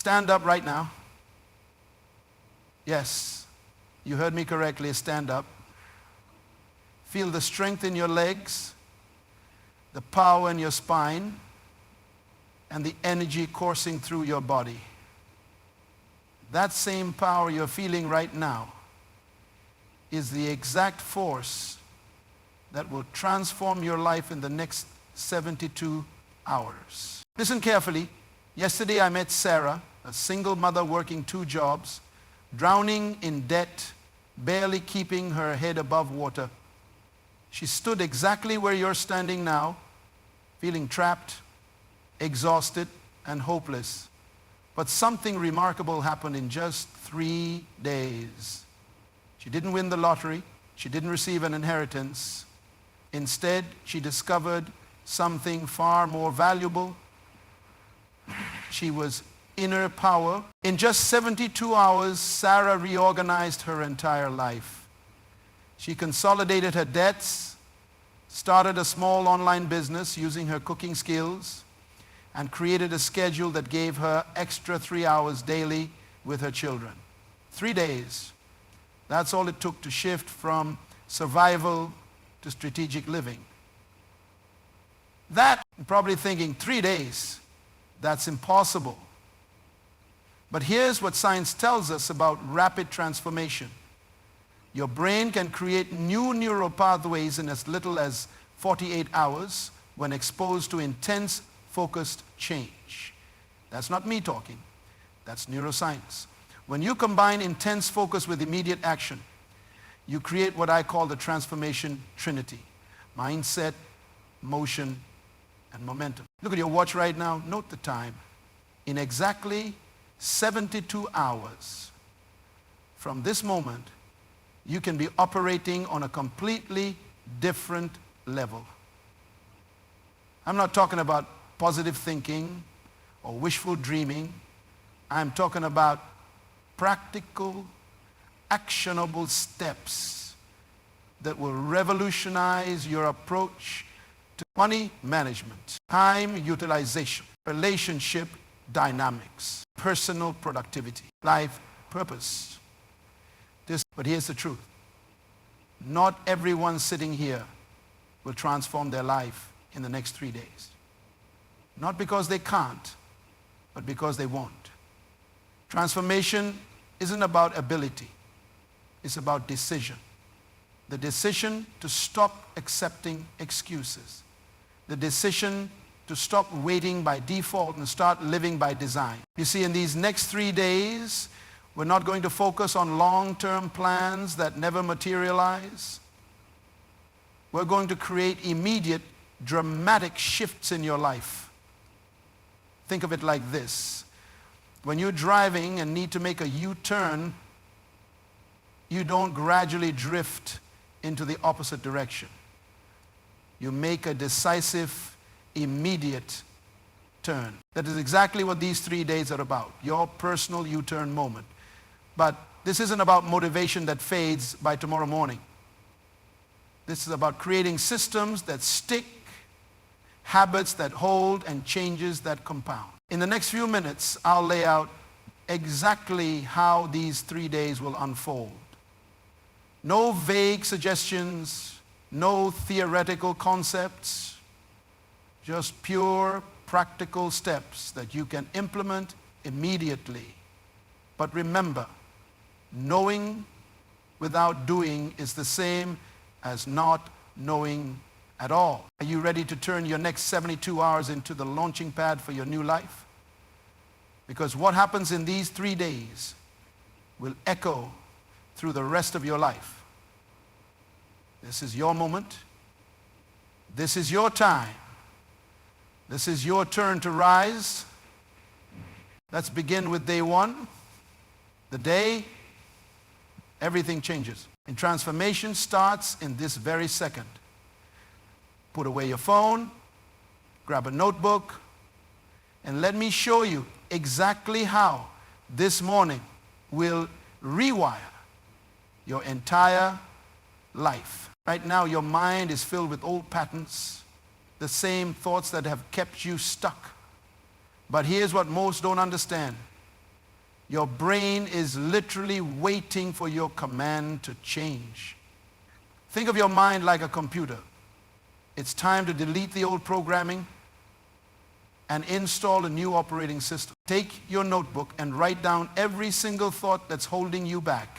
Stand up right now. Yes, you heard me correctly. Stand up. Feel the strength in your legs, the power in your spine, and the energy coursing through your body. That same power you're feeling right now is the exact force that will transform your life in the next 72 hours. Listen carefully. Yesterday I met Sarah, a single mother working 2 jobs, drowning in debt, barely keeping her head above water. She stood exactly where you're standing now, feeling trapped, exhausted, and hopeless. But something remarkable happened in just 3 days. She didn't win the lottery. She didn't receive an inheritance. Instead, she discovered something far more valuable. She was inner power. In just 72 hours, Sarah reorganized her entire life. She consolidated her debts, started a small online business using her cooking skills, and created a schedule that gave her extra 3 hours daily with her children. 3 days. That's all it took to shift from survival to strategic living. That, you're probably thinking, 3 days, that's impossible. But here's what science tells us about rapid transformation. Your brain can create new neural pathways in as little as 48 hours when exposed to intense, focused change. That's not me talking. That's neuroscience. When you combine intense focus with immediate action, you create what I call the transformation trinity: mindset, motion, and momentum. Look at your watch right now. Note the time. In exactly 72 hours from this moment, you can be operating on a completely different level. I'm not talking about positive thinking or wishful dreaming. I'm talking about practical, actionable steps that will revolutionize your approach to money management, time utilization, relationship dynamics, personal productivity, life purpose. But here's the truth. Not everyone sitting here will transform their life in the next 3 days. Not because they can't, but because they won't. Transformation isn't about ability. It's about decision. The decision to stop accepting excuses. The decision to stop waiting by default and start living by design. You see, in these next 3 days, we're not going to focus on long-term plans that never materialize. We're going to create immediate, dramatic shifts in your life. Think of it like this. When you're driving and need to make a U-turn, you don't gradually drift into the opposite direction. You make a decisive, immediate turn. That is exactly what these 3 days are about, your personal U-turn moment. But this isn't about motivation that fades by tomorrow morning. This is about creating systems that stick, habits that hold, and changes that compound. In the next few minutes, I'll lay out exactly how these 3 days will unfold. No vague suggestions, no theoretical concepts, just pure practical steps that you can implement immediately. But remember, knowing without doing is the same as not knowing at all. Are you ready to turn your next 72 hours into the launching pad for your new life? Because what happens in these 3 days will echo through the rest of your life. This is your moment. This is your time. This is your turn to rise. Let's begin with day 1. The day everything changes. And transformation starts in this very second. Put away your phone, grab a notebook, and let me show you exactly how this morning will rewire your entire life. Right now, your mind is filled with old patterns, the same thoughts that have kept you stuck. But here's what most don't understand. Your brain is literally waiting for your command to change. Think of your mind like a computer. It's time to delete the old programming and install a new operating system. Take your notebook and write down every single thought that's holding you back.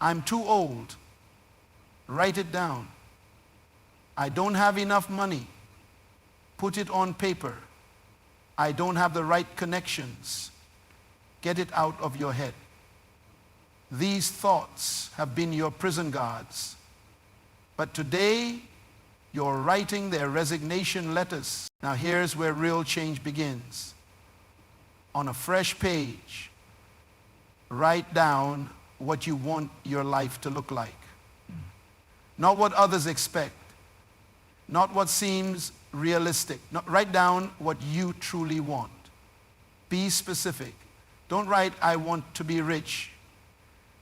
I'm too old. Write it down. I don't have enough money. Put it on paper. I don't have the right connections. Get it out of your head. These thoughts have been your prison guards. But today, you're writing their resignation letters. Now here's where real change begins. On a fresh page, write down what you want your life to look like. Not what others expect. Not what seems realistic. Write down what you truly want. Be specific. Don't write, I want to be rich.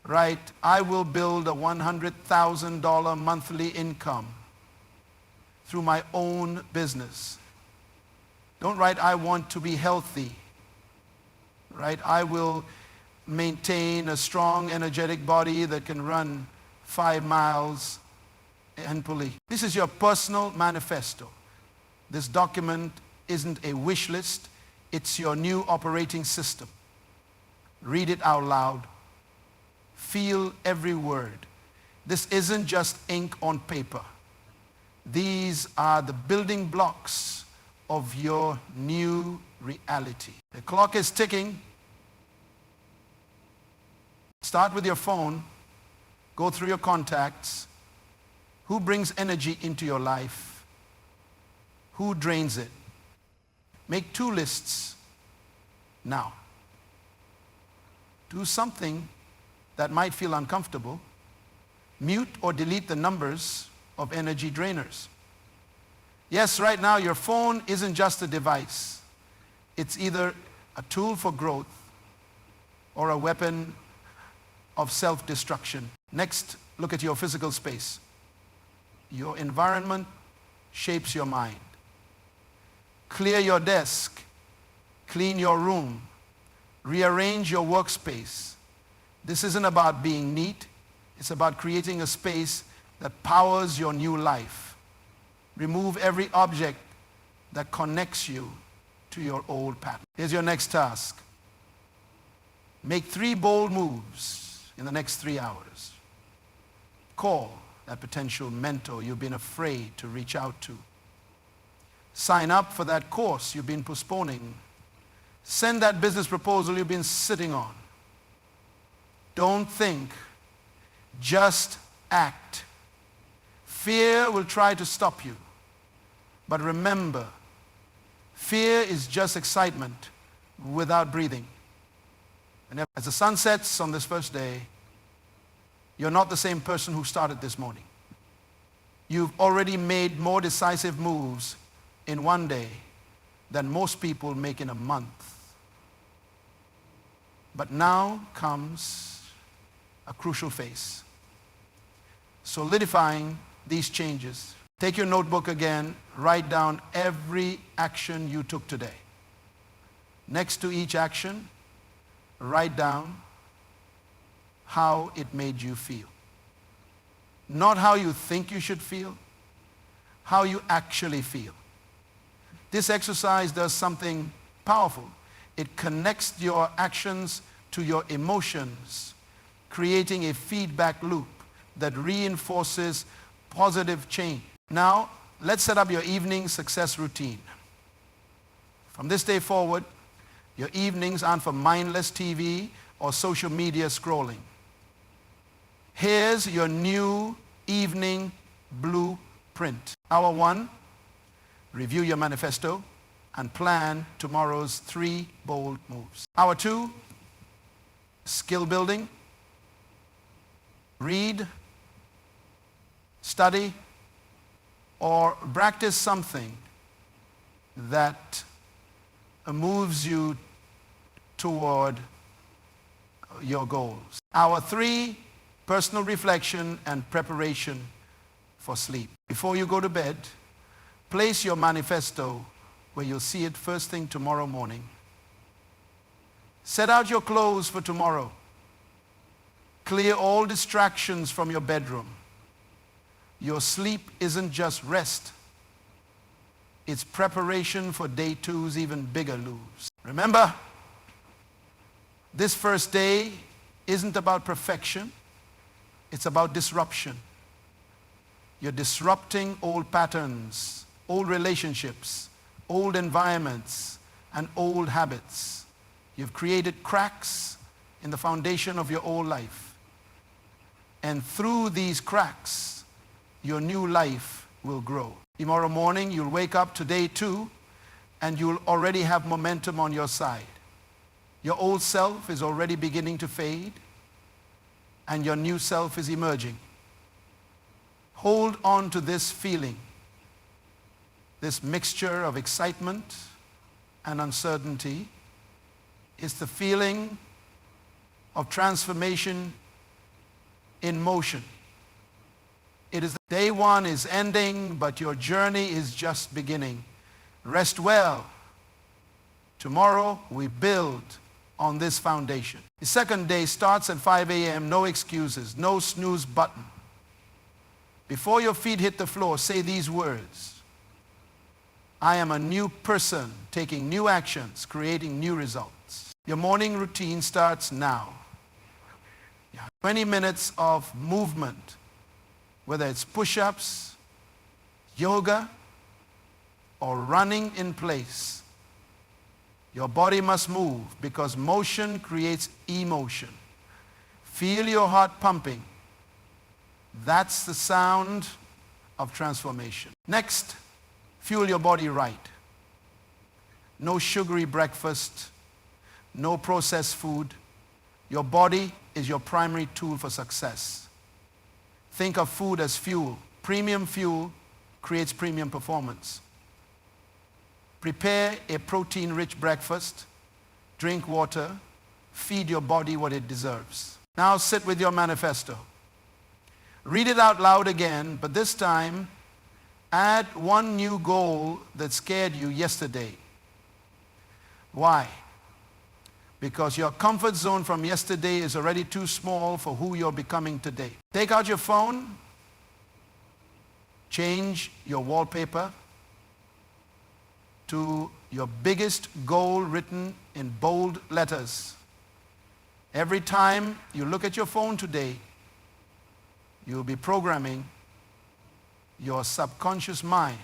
Write, I will build a $100,000 monthly income through my own business. Don't write, I want to be healthy. Right? I will maintain a strong, energetic body that can run 5 miles and pulley. This is your personal manifesto. This document isn't a wish list. It's your new operating system. Read it out loud. Feel every word. This isn't just ink on paper. These are the building blocks of your new reality. The clock is ticking. Start with your phone. Go through your contacts. Who brings energy into your life? Who drains it? Make 2 lists now. Do something that might feel uncomfortable. Mute or delete the numbers of energy drainers. Yes, right now your phone isn't just a device. It's either a tool for growth or a weapon of self-destruction. Next, look at your physical space. Your environment shapes your mind. Clear your desk. Clean your room. Rearrange your workspace. This isn't about being neat. It's about creating a space that powers your new life. Remove every object that connects you to your old pattern. Here's your next task. Make 3 bold moves in the next 3 hours. Call that potential mentor you've been afraid to reach out to. Sign up for that course you've been postponing. Send that business proposal you've been sitting on. Don't think, just act. Fear will try to stop you. But remember, fear is just excitement without breathing. And as the sun sets on this first day, you're not the same person who started this morning. You've already made more decisive moves in one day than most people make in a month. But now comes a crucial phase. Solidifying these changes. Take your notebook again, write down every action you took today. Next to each action, write down how it made you feel. Not how you think you should feel, how you actually feel. This exercise does something powerful. It connects your actions to your emotions, creating a feedback loop that reinforces positive change. Now, let's set up your evening success routine. From this day forward, your evenings aren't for mindless TV or social media scrolling. Here's your new evening blueprint. Hour 1, review your manifesto and plan tomorrow's 3 bold moves. Hour 2, skill building. Read, study, or practice something that moves you toward your goals. Hour 3, personal reflection and preparation for sleep. Before you go to bed, place your manifesto where you'll see it first thing tomorrow morning. Set out your clothes for tomorrow. Clear all distractions from your bedroom. Your sleep isn't just rest. It's preparation for day two's even bigger lose. Remember, this first day isn't about perfection. It's about disruption. You're disrupting old patterns, old relationships, old environments, and old habits. You've created cracks in the foundation of your old life. And through these cracks, your new life will grow. Tomorrow morning, you'll wake up to day two, and you'll already have momentum on your side. Your old self is already beginning to fade, and your new self is emerging. Hold on to this feeling, this mixture of excitement and uncertainty. Is the feeling of transformation in motion. It is day one is ending, but your journey is just beginning. Rest well. Tomorrow we build on this foundation. The second day starts at 5 a.m. No excuses, no snooze button. Before your feet hit the floor, say these words. I am a new person, taking new actions, creating new results. Your morning routine starts now. 20 minutes of movement, whether it's push-ups, yoga, or running in place. Your body must move because motion creates emotion. Feel your heart pumping. That's the sound of transformation. Next, fuel your body right. No sugary breakfast, no processed food. Your body is your primary tool for success. Think of food as fuel. Premium fuel creates premium performance. Prepare a protein-rich breakfast, drink water, feed your body what it deserves. Now sit with your manifesto. Read it out loud again, but this time add one new goal that scared you yesterday. Why? Because your comfort zone from yesterday is already too small for who you're becoming today. Take out your phone, change your wallpaper to your biggest goal written in bold letters. Every time you look at your phone today, you'll be programming your subconscious mind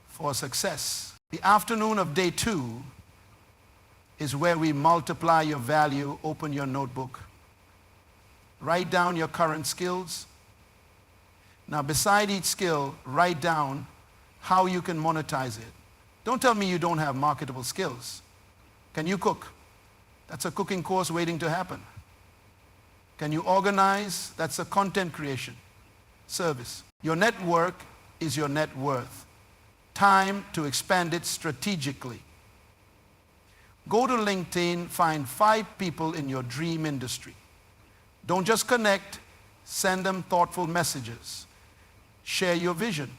for success. The afternoon of day two is where we multiply your value. Open your notebook. Write down your current skills. Now, beside each skill, write down how you can monetize it. Don't tell me you don't have marketable skills. Can you cook? That's a cooking course waiting to happen. Can you organize? That's a content creation service. Your network is your net worth. Time to expand it strategically. Go to LinkedIn, find 5 people in your dream industry. Don't just connect, send them thoughtful messages. Share your vision.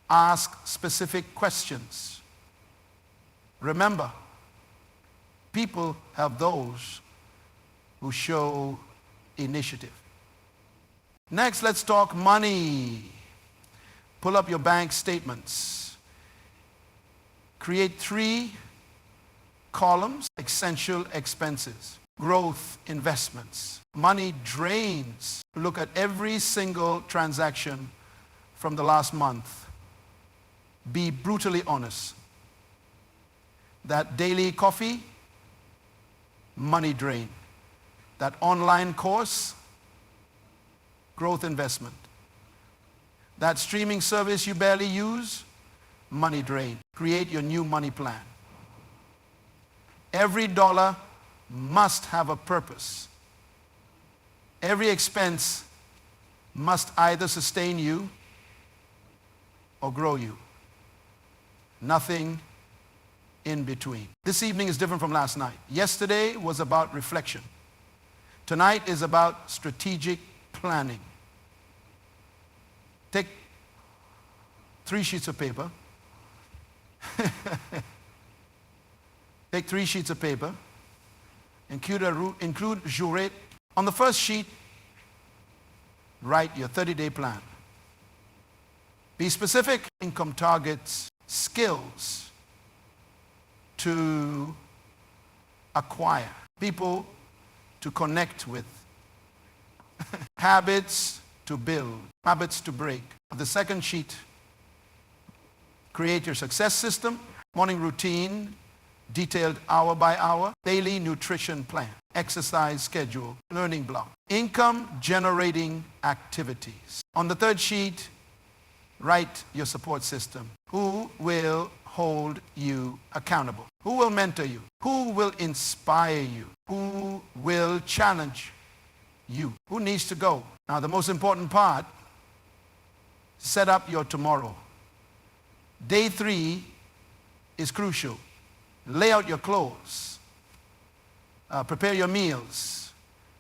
Ask specific questions. Remember, people have those who show initiative. Next, let's talk money. Pull up your bank statements. Create 3 columns: essential expenses, growth investments. Money drains. Look at every single transaction from the last month. Be brutally honest. That daily coffee, money drain. That online course, growth investment. That streaming service you barely use, money drain. Create your new money plan. Every dollar must have a purpose. Every expense must either sustain you or grow you. Nothing in between. This evening is different from last night. Yesterday was about reflection. Tonight is about strategic planning. Take 3 sheets of paper. Take 3 sheets of paper. include jurate. On the first sheet, write your 30-day plan. Be specific. Income targets, skills to acquire, people to connect with, habits to build, habits to break. The second sheet, create your success system, morning routine, detailed hour by hour, daily nutrition plan, exercise schedule, learning block, income generating activities. On the third sheet, write your support system. Who will hold you accountable? Who will mentor you? Who will inspire you? Who will challenge you? Who needs to go? Now, the most important part, set up your tomorrow. Day 3 is crucial. Lay out your clothes. Prepare your meals.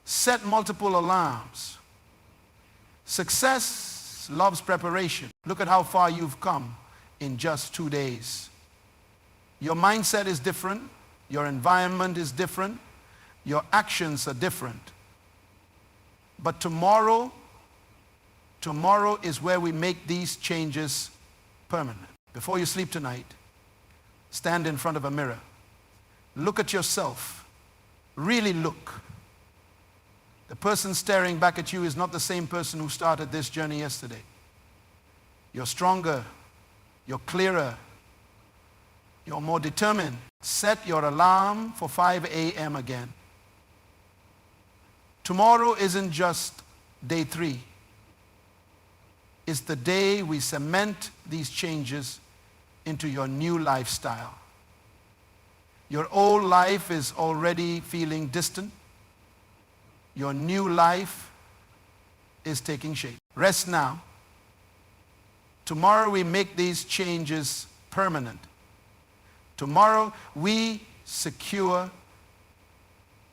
Set multiple alarms. Success loves preparation. Look at how far you've come in just 2 days. Your mindset is different. Your environment is different. Your actions are different. But tomorrow is where we make these changes permanent. Before you sleep tonight, stand in front of a mirror. Look at yourself. Really look. The person staring back at you is not the same person who started this journey yesterday. You're stronger. You're clearer. You're more determined. Set your alarm for 5 a.m. again. Tomorrow isn't just day 3. It's the day we cement these changes into your new lifestyle. Your old life is already feeling distant. Your new life is taking shape. Rest now. Tomorrow we make these changes permanent. Tomorrow we secure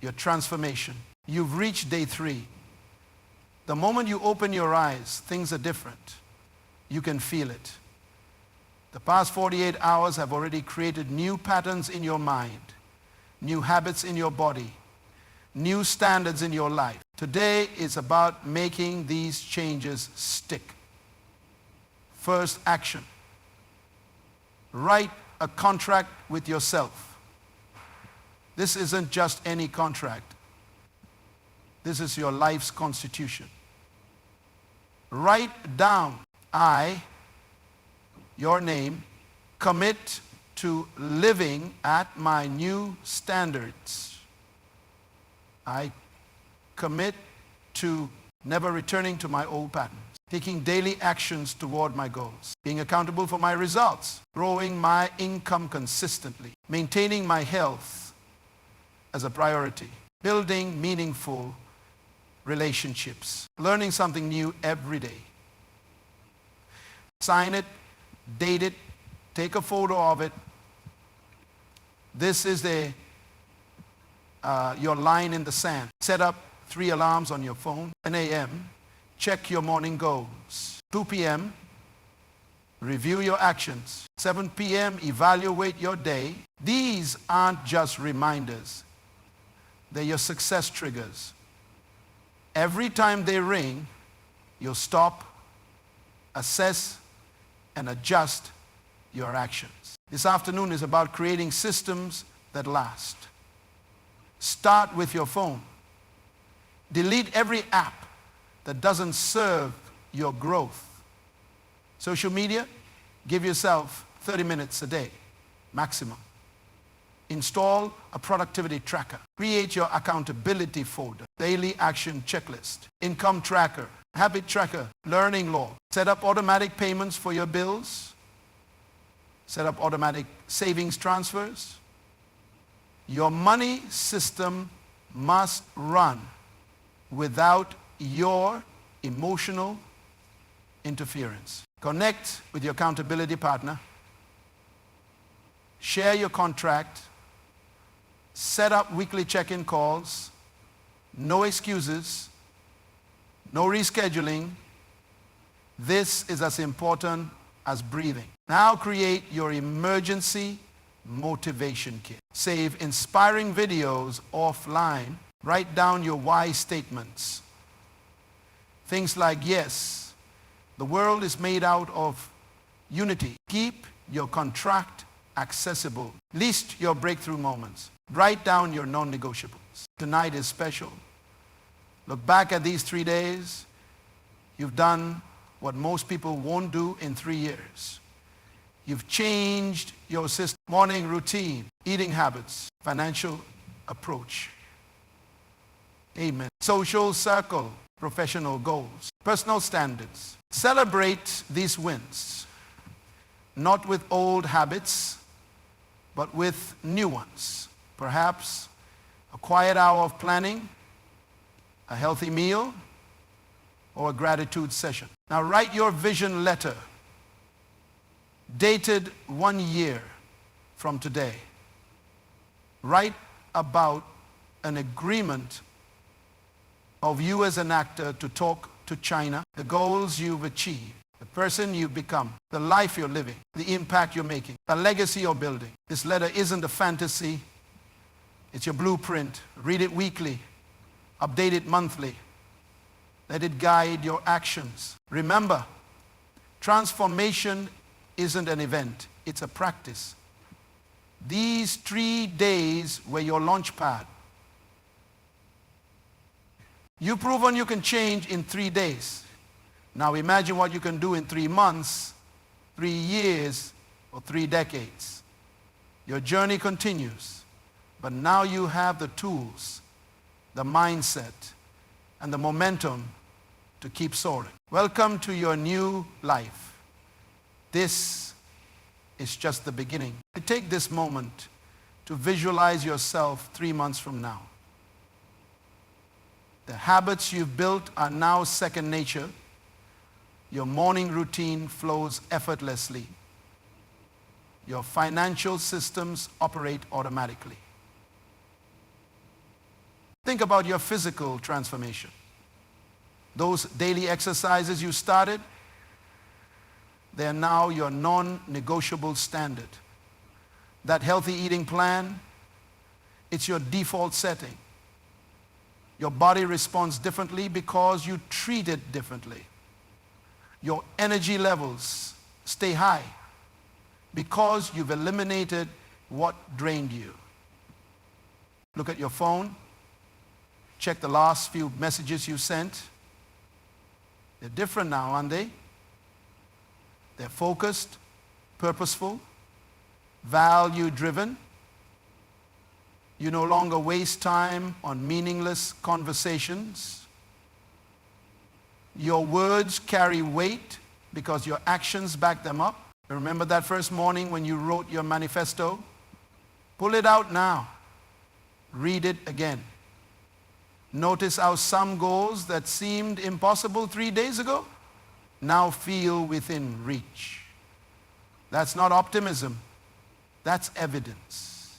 your transformation. You've reached day 3. The moment you open your eyes, things are different. You can feel it. The past 48 hours have already created new patterns in your mind, new habits in your body, new standards in your life. Today is about making these changes stick. First action. Write a contract with yourself. This isn't just any contract. This is your life's constitution. Write down, I, your name, commit to living at my new standards. I commit to never returning to my old patterns, taking daily actions toward my goals, being accountable for my results, growing my income consistently, maintaining my health as a priority, building meaningful relationships, learning something new every day. Sign it, date it, take a photo of it. This is your line in the sand. Set up 3 alarms on your phone. 10 a.m., check your morning goals. 2 p.m., review your actions. 7 p.m., evaluate your day. These aren't just reminders. They're your success triggers. Every time they ring, you'll stop, assess, and adjust your actions. This afternoon is about creating systems that last. Start with your phone. Delete every app that doesn't serve your growth. Social media, give yourself 30 minutes a day, maximum. Install a productivity tracker. Create your accountability folder, daily action checklist, income tracker, habit tracker, learning log. Set up automatic payments for your bills. Set up automatic savings transfers. Your money system must run without your emotional interference. Connect with your accountability partner. Share your contract. Set up weekly check-in calls. No excuses. No rescheduling. This is as important as breathing. Now create your emergency motivation kit. Save inspiring videos offline. Write down your why statements. Things like, yes, the world is made out of unity. Keep your contract accessible. List your breakthrough moments. Write down your non-negotiables. Tonight is special. Look back at these 3 days. You've done what most people won't do in 3 years. You've changed your system, morning routine, eating habits, financial approach. Amen. Social circle, professional goals, personal standards. Celebrate these wins, not with old habits, but with new ones. Perhaps a quiet hour of planning, a healthy meal, or a gratitude session. Now write your vision letter, dated 1 year from today. Write about an agreement of you as an actor to talk to China, the goals you've achieved, the person you've become, the life you're living, the impact you're making, a legacy you're building. This letter isn't a fantasy. It's your blueprint. Read it weekly. Update it monthly. Let it guide your actions. Remember, transformation isn't an event. It's a practice. These 3 days were your launch pad. You've proven you can change in 3 days. Now imagine what you can do in 3 months, 3 years, or 3 decades. Your journey continues, but now you have the tools, the mindset, and the momentum to keep soaring. Welcome to your new life. This is just the beginning. Take this moment to visualize yourself 3 months from now. The habits you've built are now second nature. Your morning routine flows effortlessly. Your financial systems operate automatically. Think about your physical transformation. Those daily exercises you started, they are now your non-negotiable standard. That healthy eating plan, it's your default setting. Your body responds differently because you treat it differently. Your energy levels stay high because you've eliminated what drained you. Look at your phone. Check the last few messages you sent. They're different now, aren't they? They're focused, purposeful, value-driven. You no longer waste time on meaningless conversations. Your words carry weight because your actions back them up. Remember that first morning when you wrote your manifesto? Pull it out now. Read it again. Notice how some goals that seemed impossible 3 days ago now feel within reach. That's not optimism. That's evidence.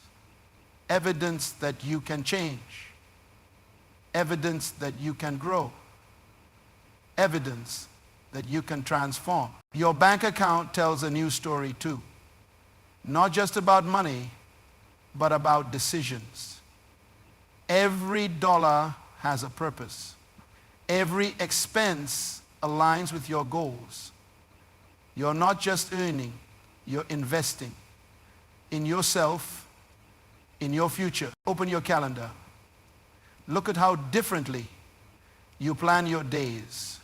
Evidence that you can change. Evidence that you can grow. Evidence that you can transform. Your bank account tells a new story too. Not just about money, but about decisions. Every dollar has a purpose. Every expense aligns with your goals. You're not just earning, you're investing in yourself, in your future. Open your calendar. Look at how differently you plan your days.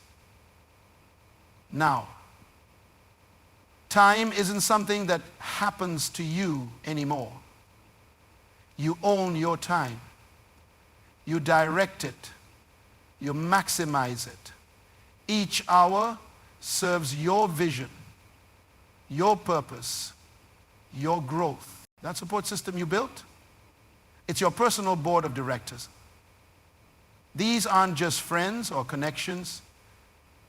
Now, time isn't something that happens to you anymore. You own your time. You direct it. You maximize it. Each hour serves your vision, your purpose, your growth. That support system you built, it's your personal board of directors. These aren't just friends or connections.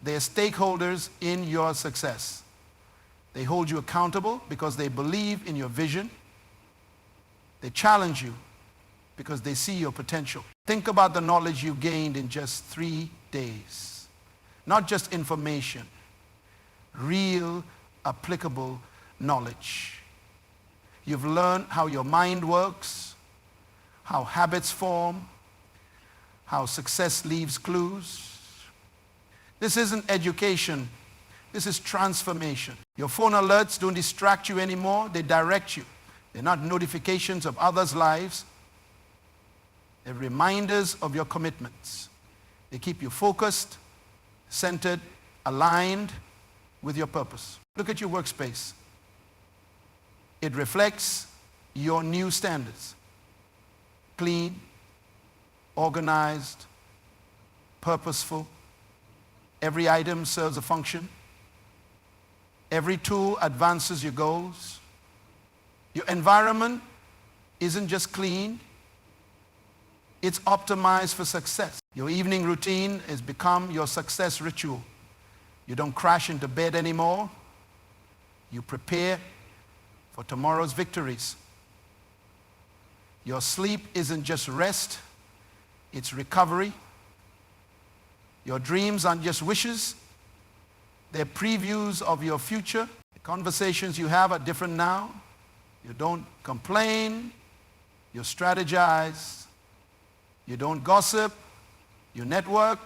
They are stakeholders in your success. They hold you accountable because they believe in your vision. They challenge you because they see your potential. Think about the knowledge you gained in just 3 days. Not just information, real applicable knowledge. You've learned how your mind works, how habits form, how success leaves clues. This isn't education. This is transformation. Your phone alerts don't distract you anymore. They direct you. They're not notifications of others' lives. They're reminders of your commitments. They keep you focused, centered, aligned with your purpose. Look at your workspace. It reflects your new standards. Clean, organized, purposeful. Every item serves a function. Every tool advances your goals. Your environment isn't just clean, it's optimized for success. Your evening routine has become your success ritual. You don't crash into bed anymore. You prepare for tomorrow's victories. Your sleep isn't just rest, it's recovery. Your dreams aren't just wishes, they're previews of your future. The conversations you have are different now. You don't complain, you strategize, you don't gossip, you network,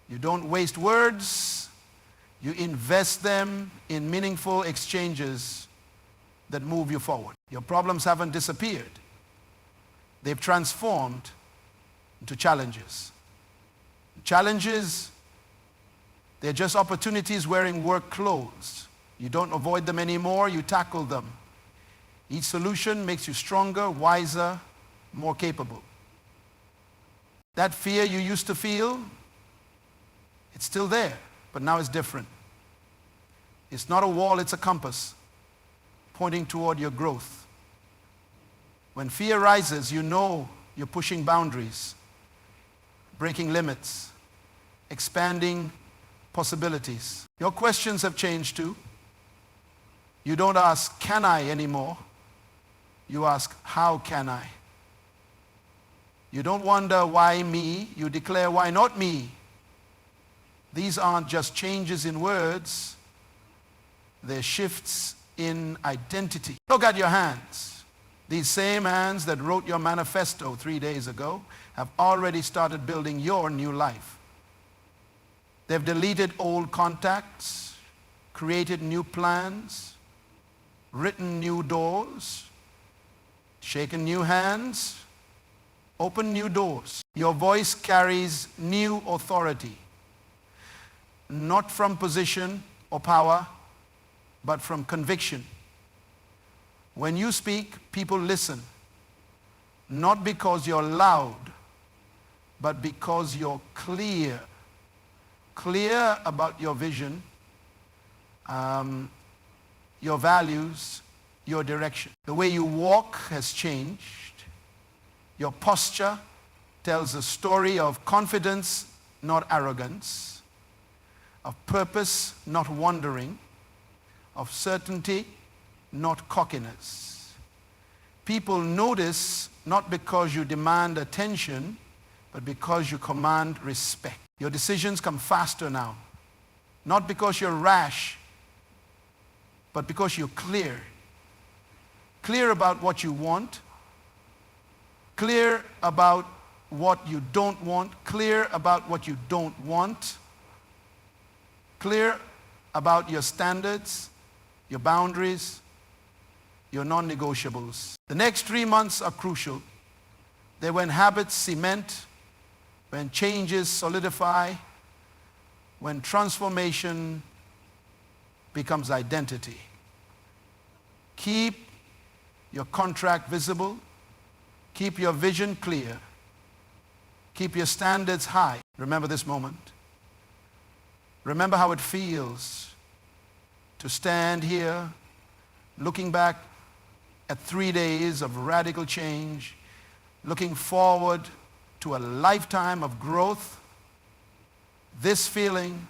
you don't waste words, you invest them in meaningful exchanges that move you forward. Your problems haven't disappeared. They've transformed into challenges. Challenges, they're just opportunities wearing work clothes. You don't avoid them anymore, you tackle them. Each solution makes you stronger, wiser, more capable. That fear you used to feel, it's still there, but now it's different. It's not a wall, it's a compass pointing toward your growth. When fear rises, you know you're pushing boundaries, breaking limits, expanding possibilities. Your questions have changed too. You don't ask, can I anymore? You ask, how can I? You don't wonder why me, you declare why not me. These aren't just changes in words, they're shifts in identity. Look at your hands. These same hands that wrote your manifesto 3 days ago have already started building your new life. They've deleted old contacts, created new plans, written new doors, shaken new hands, opened new doors. Your voice carries new authority, not from position or power, but from conviction. When you speak, people listen, not because you're loud, but because you're clear. Clear about your vision, your values, your direction. The way you walk has changed. Your posture tells a story of confidence, not arrogance, of purpose, not wandering, of certainty, not cockiness. People notice not because you demand attention, but because you command respect. Your decisions come faster now, not because you're rash, but because you're clear. Clear about what you want, clear about what you don't want, clear about what you don't want, clear about your standards, your boundaries, your non-negotiables. The next 3 months are crucial. They're when habits cement, when changes solidify, when transformation becomes identity. Keep your contract visible. Keep your vision clear. Keep your standards high. Remember this moment. Remember how it feels to stand here looking back at 3 days of radical change, looking forward to a lifetime of growth. This feeling,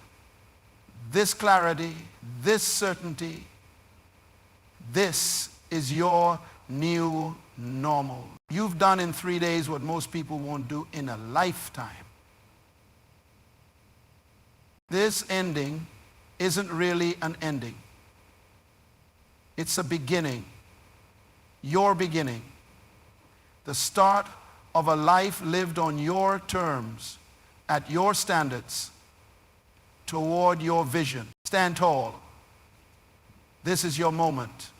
this clarity, this certainty, this is your new normal. You've done in 3 days what most people won't do in a lifetime. This ending isn't really an ending. It's a beginning. your beginning, the start of a life lived on your terms, at your standards, toward your vision. Stand tall. This is your moment.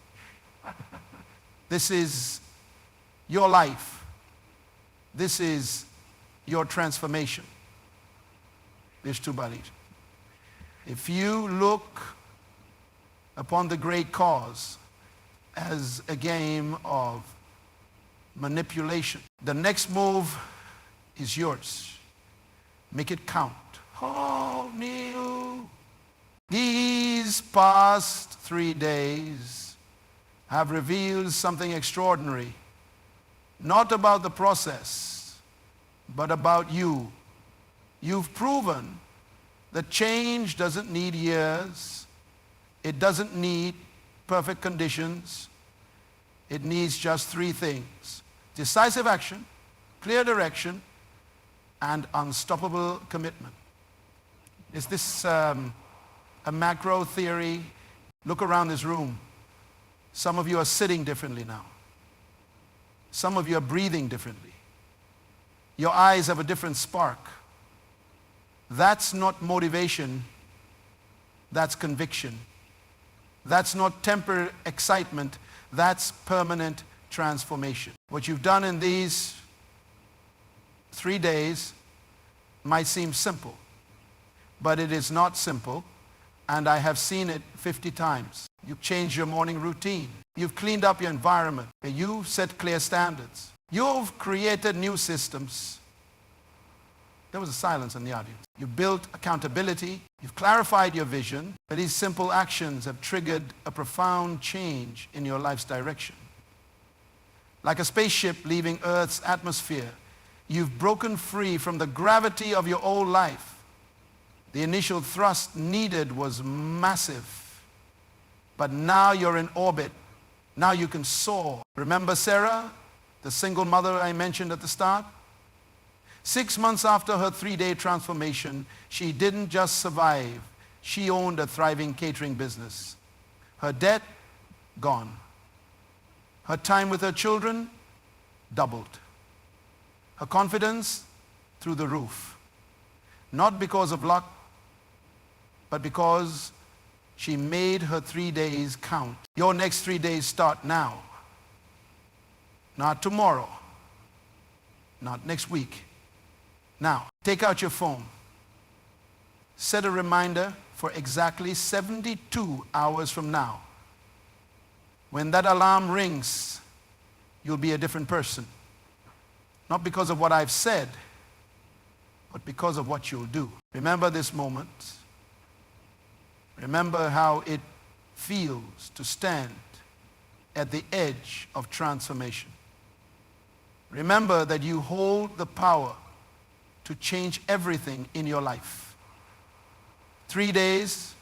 This is your life. This is your transformation. There's two bodies. If you look upon the great cause as a game of manipulation, the next move is yours. Make it count. Oh, Neil. These past 3 days have revealed something extraordinary, not about the process, but about you. You've proven that change doesn't need years. It doesn't need perfect conditions. It needs just 3 things: decisive action, clear direction, and unstoppable commitment. Is this a macro theory? Look around this room. Some of you are sitting differently now. Some of you are breathing differently. Your eyes have a different spark. That's not motivation. That's conviction. That's not temporary excitement. That's permanent transformation. What you've done in these 3 days might seem simple, but it is not simple, and I have seen it 50 times. You've changed your morning routine. You've cleaned up your environment. You've set clear standards. You've created new systems. There was a silence in the audience. You've built accountability. You've clarified your vision. But these simple actions have triggered a profound change in your life's direction. Like a spaceship leaving Earth's atmosphere, you've broken free from the gravity of your old life. The initial thrust needed was massive, but now you're in orbit. Now you can soar. Remember Sarah, the single mother I mentioned at the start? 6 months after her 3-day transformation, she didn't just survive. She owned a thriving catering business. Her debt, gone. Her time with her children, doubled. Her confidence, through the roof. Not because of luck, but because she made her 3 days count. Your next 3 days start now. Not tomorrow. Not next week. Now, take out your phone. Set a reminder for exactly 72 hours from now. When that alarm rings, you'll be a different person. Not because of what I've said, but because of what you'll do. Remember this moment. Remember how it feels to stand at the edge of transformation. Remember that you hold the power to change everything in your life. 3 days,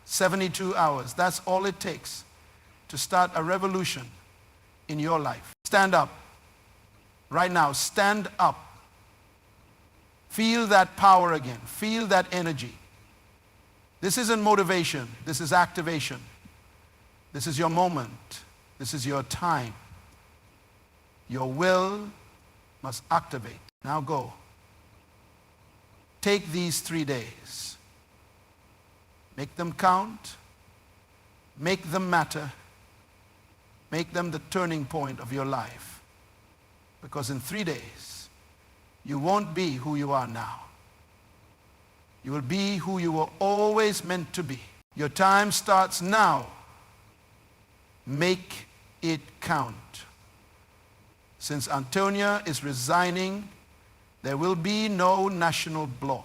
72 hours. That's all it takes to start a revolution in your life. Stand up. Right now, stand up. Feel that power again. Feel that energy. This isn't motivation. This is activation. This is your moment. This is your time. Your will must activate. Now go. Take these 3 days. Make them count. Make them matter. Make them the turning point of your life. Because in 3 days, you won't be who you are now. You will be who you were always meant to be. Your time starts now. Make it count. Since Antonia is resigning, there will be no national bloc.